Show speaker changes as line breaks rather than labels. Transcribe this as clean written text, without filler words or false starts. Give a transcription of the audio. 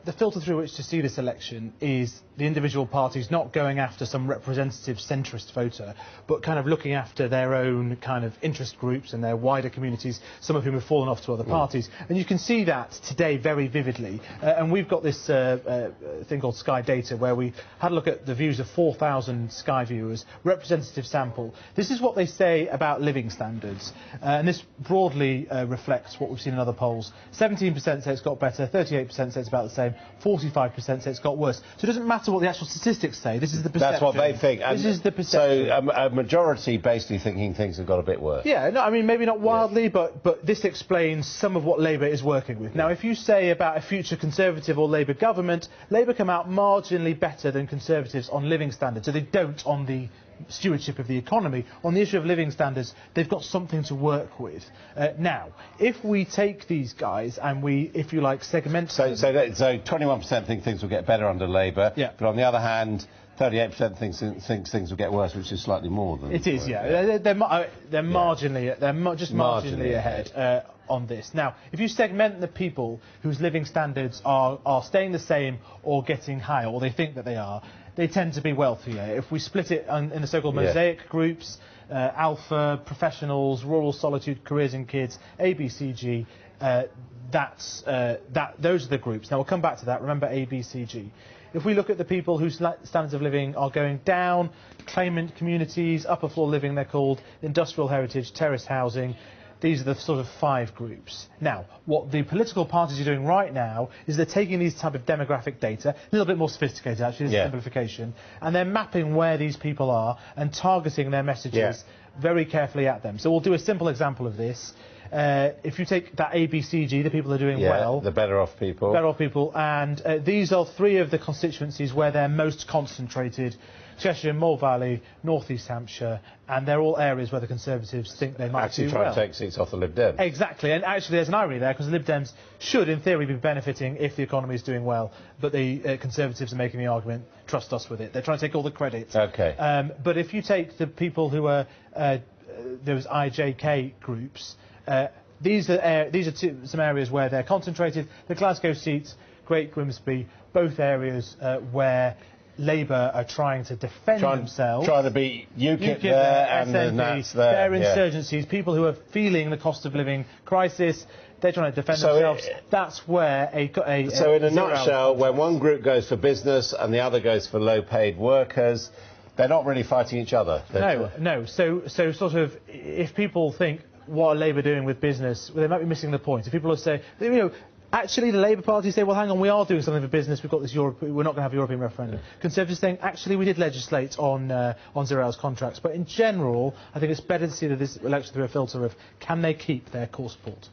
the filter through which to see this election is the individual parties not going after some representative centrist voter, but kind of looking after their own kind of interest groups and their wider communities, some of whom have fallen off to other parties. And you can see that today very vividly. And we've got this thing called Sky Data, where we had a look at the views of 4,000 Sky viewers, representative sample. This is what they say about living standards. And this broadly reflects what we've seen in other polls. 17% say it's got better, 38% say it's about the same, 45% say it's got worse. So it doesn't matter what the actual statistics say, this is the perception.
That's what they think.
This is the perception.
So a majority basically thinking things have got a bit worse.
Yeah, no, I mean, maybe not wildly, but this explains some of what Labour is working with. Now, if you say about a future Conservative or Labour government, Labour come out marginally better than Conservatives on living standards, so they don't on the stewardship of the economy. On the issue of living standards, they've got something to work with. Now, if we take these guys and we, if you like, segment...
So 21% think things will get better under Labour, but on the other hand, 38% thinks things will get worse, which is slightly more than...
It is, yeah. They're marginally, just marginally ahead on this. Now, if you segment the people whose living standards are staying the same or getting higher, or they think that they are, they tend to be wealthier. If we split it in the so-called mosaic groups, Alpha, professionals, rural solitude, careers and kids, ABCG, those are the groups. Now, we'll come back to that. Remember ABCG. If we look at the people whose standards of living are going down, claimant communities, upper floor living they're called, industrial heritage, terrace housing, these are the sort of 5 groups. Now, what the political parties are doing right now is they're taking these type of demographic data, a little bit more sophisticated actually, this is simplification, and they're mapping where these people are and targeting their messages very carefully at them. So we'll do a simple example of this. If you take that ABCG, the people who are doing well...
the better off people.
Better off people, and these are 3 of the constituencies where they're most concentrated. Cheshire, Moor Valley, North East Hampshire, and they're all areas where the Conservatives think they might do well.
Actually trying to take seats off the Lib Dems.
Exactly, and actually there's an irony there, because the Lib Dems should, in theory, be benefiting if the economy is doing well, but the Conservatives are making the argument, trust us with it. They're trying to take all the credit.
OK.
But if you take the people who are those IJK groups, these are some areas where they're concentrated. The Glasgow seats, Great Grimsby, both areas where Labour are trying to defend themselves.
Trying to beat UKIP there and the Nats there.
They're insurgencies, people who are feeling the cost of living crisis. They're trying to defend themselves. That's where
So in a nutshell, when one group goes for business and the other goes for low-paid workers, they're not really fighting each other.
No. So sort of, if people think, what are Labour doing with business? Well, they might be missing the point. If people are saying, actually the Labour Party say, well, hang on, we are doing something for business, we've got this we're not going to have a European referendum. Conservatives saying, actually, we did legislate on 0 hours contracts. But in general, I think it's better to see that this election through a filter of, can they keep their core support?